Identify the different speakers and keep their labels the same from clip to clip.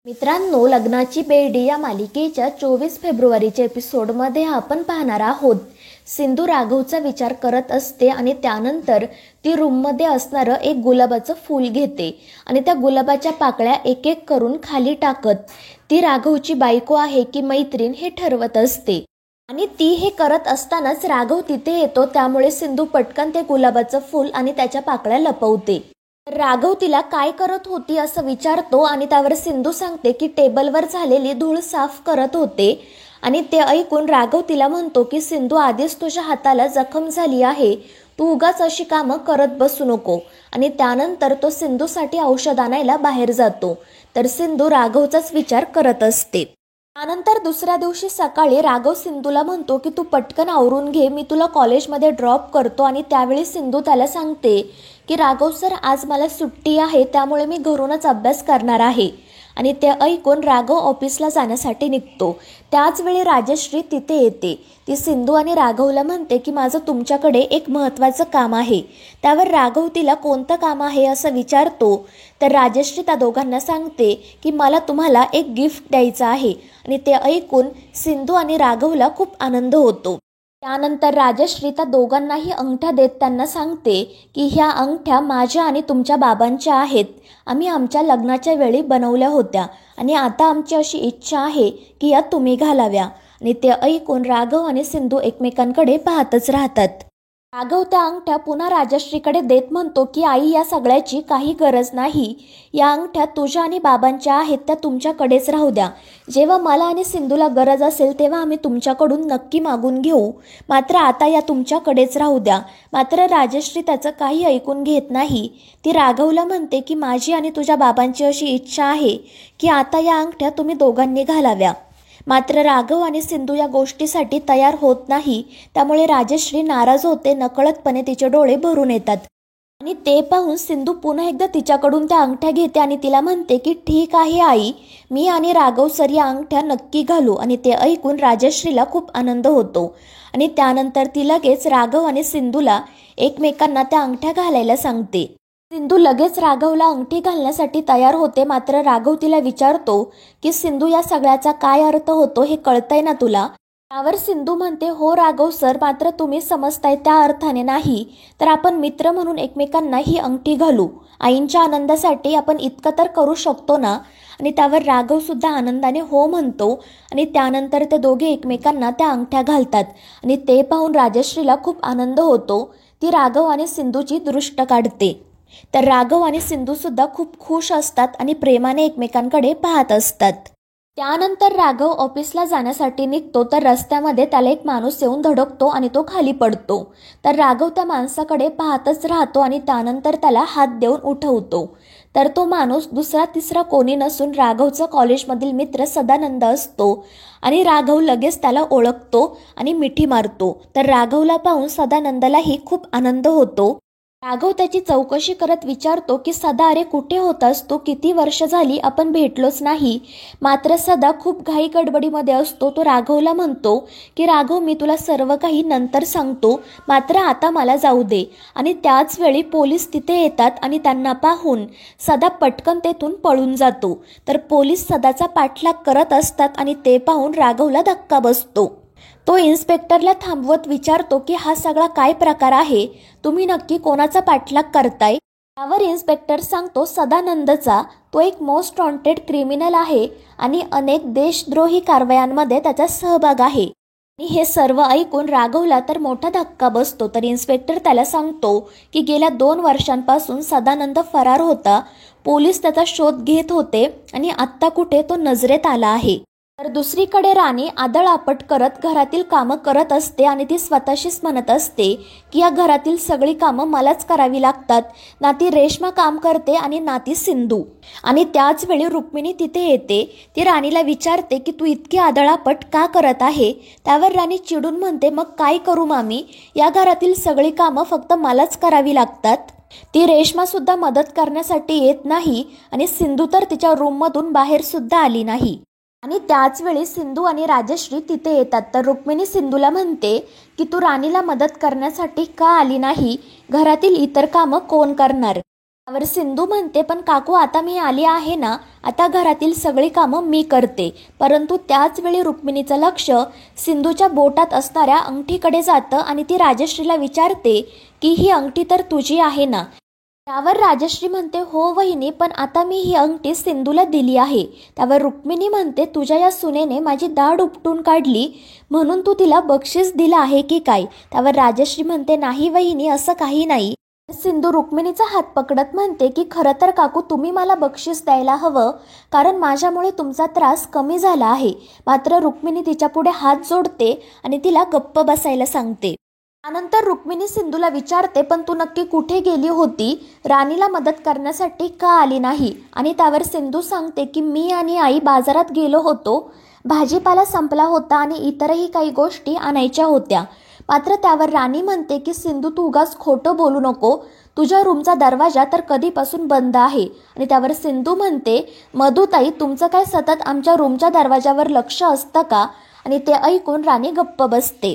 Speaker 1: मित्रांनो, लग्नाची बेडी या मालिकेच्या 24 फेब्रुवारीच्या एपिसोडमध्ये आपण पाहणार आहोत. सिंधू राघवचा विचार करत असते आणि त्यानंतर ती रूममध्ये असणारं एक गुलाबाचं फूल घेते आणि त्या गुलाबाच्या पाकळ्या एक एक करून खाली टाकत ती राघवची बायको आहे की मैत्रीण हे ठरवत असते. आणि ती हे करत असतानाच राघव तिथे येतो. त्यामुळे सिंधू पटकन ते गुलाबाचं फूल आणि त्याच्या पाकळ्या लपवते. राघव तिला काय करत होती असं विचारतो आणि त्यावर सिंधू सांगते की टेबलवर झालेली धूळ साफ करत होते. आणि ते ऐकून राघव तिला म्हणतो की सिंधू, आधीच तुझ्या हाताला जखम झाली आहे, तू उगाच अशी कामं करत बसू नको. आणि त्यानंतर तो सिंधूसाठी औषध आणायला बाहेर जातो. तर सिंधू राघवचाच विचार करत असते. त्यानंतर दुसऱ्या दिवशी सकाळी राघव सिंधूला म्हणतो की तू पटकन आवरून घे, मी तुला कॉलेजमध्ये ड्रॉप करतो. आणि त्यावेळी सिंधू त्याला सांगते की राघव सर, आज मला सुट्टी आहे, त्यामुळे मी घरूनच अभ्यास करणार आहे. आणि ते ऐकून राघव ऑफिसला जाण्यासाठी निघतो. त्याचवेळी राजश्री तिथे येते. ती सिंधू आणि राघवला म्हणते की माझं तुमच्याकडे एक महत्त्वाचं काम आहे. त्यावर राघव तिला कोणतं काम आहे असं विचारतो. तर राजश्री त्या दोघांना सांगते की मला तुम्हाला एक गिफ्ट द्यायचं आहे. आणि ते ऐकून सिंधू आणि राघवला खूप आनंद होतो. त्यानंतर राजश्री त्या दोघांनाही अंगठ्या देत त्यांना सांगते की ह्या अंगठ्या माझ्या आणि तुमच्या बाबांच्या आहेत. आम्ही आमच्या लग्नाच्या वेळी बनवल्या होत्या आणि आता आमची अशी इच्छा आहे की या तुम्ही घालाव्या. आणि ते ऐकून राघव आणि सिंधू एकमेकांकडे पाहतच राहतात. राघव त्या अंगठ्या पुन्हा राजश्रीकडे देत म्हणतो की आई, या सगळ्याची काही गरज नाही. या अंगठ्या तुझ्या आणि बाबांच्या आहेत, त्या तुमच्याकडेच राहू द्या. जेव्हा मला आणि सिंधूला गरज असेल तेव्हा आम्ही तुमच्याकडून नक्की मागून घेऊ, मात्र आता या तुमच्याकडेच राहू द्या. मात्र राजश्री त्याचं काही ऐकून घेत नाही. ती राघवला म्हणते की माझी आणि तुझ्या बाबांची अशी इच्छा आहे की आता या अंगठ्या तुम्ही दोघांनी घालाव्या. मात्र राघव आणि सिंधू या गोष्टीसाठी तयार होत नाही. त्यामुळे राजश्री नाराज होते. नकळतपणे तिचे डोळे भरून येतात. आणि ते पाहून सिंधू पुन्हा एकदा तिच्याकडून त्या अंगठ्या घेते आणि तिला म्हणते की ठीक आहे आई, मी आणि राघव सर या अंगठ्या नक्की घालू. आणि ते ऐकून राजश्रीला खूप आनंद होतो. आणि त्यानंतर ती लगेच राघव आणि सिंधूला एकमेकांना त्या अंगठ्या घालायला सांगते. सिंधू लगेच राघवला अंगठी घालण्यासाठी तयार होते. मात्र राघव तिला विचारतो की सिंधू, या सगळ्याचा काय अर्थ होतो हे कळतंय ना तुला? त्यावर सिंधू म्हणते, हो राघव सर, मात्र तुम्ही समजताय त्या अर्थाने नाही. तर आपण मित्र म्हणून एकमेकांना ही अंगठी घालू. आईंच्या आनंदासाठी आपण इतकं तर करू शकतो ना? आणि त्यावर राघव सुद्धा आनंदाने हो म्हणतो. आणि त्यानंतर ते दोघे एकमेकांना त्या अंगठ्या घालतात. आणि ते पाहून राजश्रीला खूप आनंद होतो. ती राघव आणि सिंधूची दृष्ट काढते. तर राघव आणि सिंधू सुद्धा खूप खुश असतात आणि प्रेमाने एकमेकांकडे पाहत असतात. त्यानंतर राघव ऑफिसला जाण्यासाठी निघतो. तर रस्त्यामध्ये त्याला एक माणूस येऊन धडकतो आणि तो खाली पडतो. तर राघव त्या माणसाकडे पाहतच राहतो आणि त्यानंतर त्याला हात देऊन उठवतो. तर तो माणूस दुसरा तिसरा कोणी नसून राघवचा कॉलेजमधील मित्र सदानंद असतो. आणि राघव लगेच त्याला ओळखतो आणि मिठी मारतो. तर राघवला पाहून सदानंदलाही खूप आनंद होतो. राघव त्याची चौकशी करत विचारतो की सदा, अरे कुठे होतास तू? किती वर्ष झाली आपण भेटलोच नाही. मात्र सदा खूप घाई गडबडीमध्ये असतो. तो राघवला म्हणतो की राघव, मी तुला सर्व काही नंतर सांगतो, मात्र आता मला जाऊ दे. आणि त्याच वेळी पोलीस तिथे येतात आणि त्यांना पाहून सदा पटकन तेथून पळून जातो. तर पोलीस सदाचा पाठलाग करत असतात आणि ते पाहून राघवला धक्का बसतो. तो इन्स्पेक्टरला थांबवत विचारतो की हा सगळा काय प्रकार आहे? तुम्ही नक्की कोणाचा पाठलाग करताय? त्यावर इन्स्पेक्टर सांगतो, सदानंदचा. तो एक मोस्ट वॉन्टेड क्रिमिनल आहे आणि अनेक देशद्रोही कारवायांमध्ये त्याचा सहभाग आहे. आणि हे सर्व ऐकून राघवला तर मोठा धक्का बसतो. तर इन्स्पेक्टर त्याला सांगतो की गेल्या 2 वर्षांपासून सदानंद फरार होता. पोलीस त्याचा शोध घेत होते आणि आत्ता कुठे तो नजरेत आला आहे. तर दुसरीकडे राणी आदळआपट करत घरातील कामं करत असते आणि ती स्वतःशीच म्हणत असते की या घरातील सगळी कामं मलाच करावी लागतात. ना ती रेश्मा काम करते आणि ना ती सिंधू. आणि त्याच वेळी रुक्मिणी तिथे येते. ती राणीला विचारते की तू इतकी आदळआपट का करत आहे? त्यावर राणी चिडून म्हणते, मग काय करू मामी, या घरातील सगळी कामं फक्त मलाच करावी लागतात. ती रेश्मा सुद्धा मदत करण्यासाठी येत नाही आणि सिंधू तर तिच्या रूममधून बाहेर सुद्धा आली नाही. आणि त्याच वेळी सिंधू आणि राजश्री तिथे येतात. तर रुक्मिणी सिंधूला म्हणते की तू राणीला मदत करण्यासाठी का आली नाही? घरातील इतर कामं कोण करणार? त्यावर सिंधू म्हणते, पण काकू आता मी आली आहे ना, आता घरातील सगळी कामं मी करते. परंतु त्याच वेळी रुक्मिणीचं लक्ष सिंधूच्या बोटात असणाऱ्या अंगठीकडे जातं आणि ती राजश्रीला विचारते की ही अंगठी तर तुझी आहे ना. त्यावर राजश्री म्हणते, हो वहिनी, पण आता मी ही अंगठी सिंधूला दिली आहे. त्यावर रुक्मिणी म्हणते, तुझ्या या सुनेने माझी दाढ उपटून काढली म्हणून तू तिला बक्षीस दिलं आहे की काय. त्यावर राजश्री म्हणते, नाही वहिनी, असं काही नाही. सिंधू रुक्मिणीचा हात पकडत म्हणते की खरं तर काकू तुम्ही मला बक्षीस द्यायला हवं, कारण माझ्यामुळे तुमचा त्रास कमी झाला आहे. मात्र रुक्मिणी तिच्यापुढे हात जोडते आणि तिला गप्प बसायला सांगते. त्यानंतर रुक्मिणी सिंधूला विचारते, पण तू नक्की कुठे गेली होती, राणीला मदत करण्यासाठी का आली नाही. आणि त्यावर सिंधू सांगते की मी आणि आई बाजारात गेलो होतो, भाजीपाला संपला होता आणि इतरही काही गोष्टी आणायच्या होत्या. मात्र त्यावर राणी म्हणते की सिंधू तू उगाच खोटं बोलू नको, तुझ्या रूमचा दरवाजा तर कधीपासून बंद आहे. आणि त्यावर सिंधू म्हणते, मधुताई तुमचं काय सतत आमच्या रूमच्या दरवाजावर लक्ष असतं का. आणि ते ऐकून राणी गप्प बसते.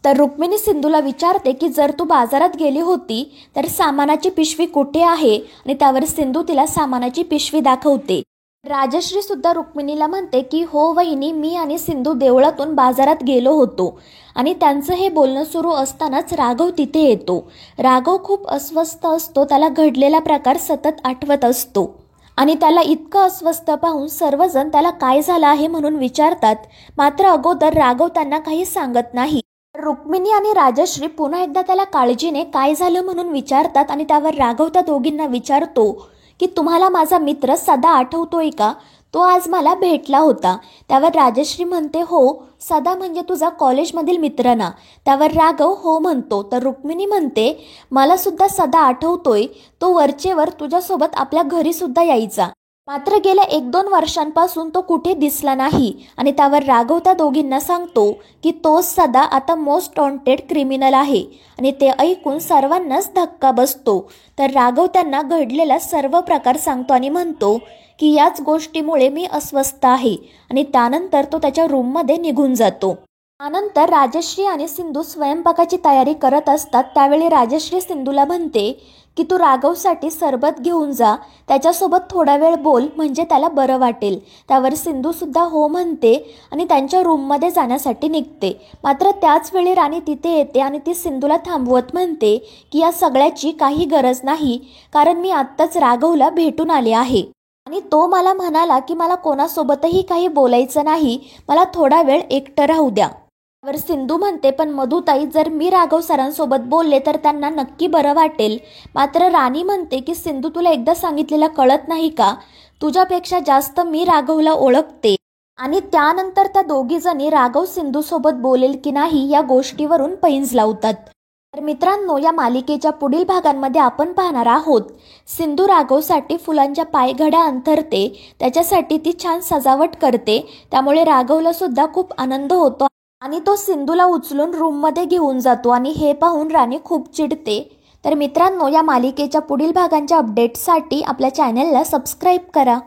Speaker 1: तर रुक्मिणी सिंधूला विचारते की जर तू बाजारात गेली होती तर सामानाची पिशवी कुठे आहे. आणि त्यावर सिंधू तिला सामानाची पिशवी दाखवते. राजश्री सुद्धा रुक्मिणीला म्हणते की हो वहिनी, मी आणि सिंधू देवळातून बाजारात गेलो होतो. आणि त्यांचं हे बोलणं सुरू असतानाच राघव तिथे येतो. राघव खूप अस्वस्थ असतो, त्याला घडलेला प्रकार सतत आठवत असतो आणि त्याला इतकं अस्वस्थ पाहून सर्वजण त्याला काय झालं आहे म्हणून विचारतात. मात्र अगोदर राघव त्यांना काही सांगत नाही. रुक्मिणी आणि राजश्री पुन्हा एकदा त्याला काळजीने काय झालं म्हणून विचारतात आणि त्यावर राघव त्या दोघींना विचारतो की तुम्हाला माझा मित्र सदा आठवतोय का, तो आज मला भेटला होता. त्यावर राजश्री म्हणते, हो सदा म्हणजे तुझा कॉलेजमधील मित्र ना. त्यावर राघव हो म्हणतो. तर रुक्मिणी म्हणते, मला सुद्धा सदा आठवतोय, तो वरचेवर तुझ्यासोबत आपल्या घरी सुद्धा यायचा. मात्र गेल्या 1-2 वर्षांपासून तो कुठे दिसला नाही. आणि त्यावर राघव त्या दोघींना सांगतो की तोच सदा आता मोस्ट वॉन्टेड क्रिमिनल आहे. आणि ते ऐकून सर्वांनाच धक्का बसतो. तर राघव त्यांना घडलेला सर्व प्रकार सांगतो आणि म्हणतो की याच गोष्टीमुळे मी अस्वस्थ आहे. आणि त्यानंतर तो त्याच्या रूममध्ये निघून जातो. त्यानंतर राजश्री आणि सिंधू स्वयंपाकाची तयारी करत असतात. त्यावेळी राजश्री सिंधूला म्हणते की तू राघवसाठी सरबत घेऊन जा, त्याच्यासोबत थोडा वेळ बोल, म्हणजे त्याला बरं वाटेल. त्यावर सिंधू सुद्धा हो म्हणते आणि त्यांच्या रूममध्ये जाण्यासाठी निघते. मात्र त्याच वेळी राणी तिथे येते आणि ती सिंधूला थांबवत म्हणते की या सगळ्याची काही गरज नाही, कारण मी आत्ताच राघवला भेटून आले आहे आणि तो मला म्हणाला की मला कोणासोबतही काही बोलायचं नाही, मला थोडा वेळ एकटं राहू द्या. त्यावर सिंधू म्हणते, पण मधुताई जर मी राघव सरांसोबत बोलले तर त्यांना नक्की बरं वाटेल. मात्र राणी म्हणते की सिंधू तुला एकदा सांगितलेलं कळत नाही का, तुझ्यापेक्षा जास्त मी राघवला ओळखते. आणि त्यानंतर त्या दोघीजणी राघव सिंधूसोबत बोलेल की नाही या गोष्टीवरून पैंज लावतात. तर मित्रांनो, या मालिकेच्या पुढील भागांमध्ये आपण पाहणार आहोत सिंधू राघवसाठी फुलांच्या पायघड्या अंथरते, त्याच्यासाठी ती छान सजावट करते, त्यामुळे राघवला सुद्धा खूप आनंद होतो आणि तो सिंधूला उचलून रूममध्ये घेऊन जातो आणि हे पाहून राणी खूप चिडते. तर मित्रांनो, या मालिकेच्या पुढील भागांच्या अपडेट्ससाठी आपल्या चॅनलला सबस्क्राईब करा.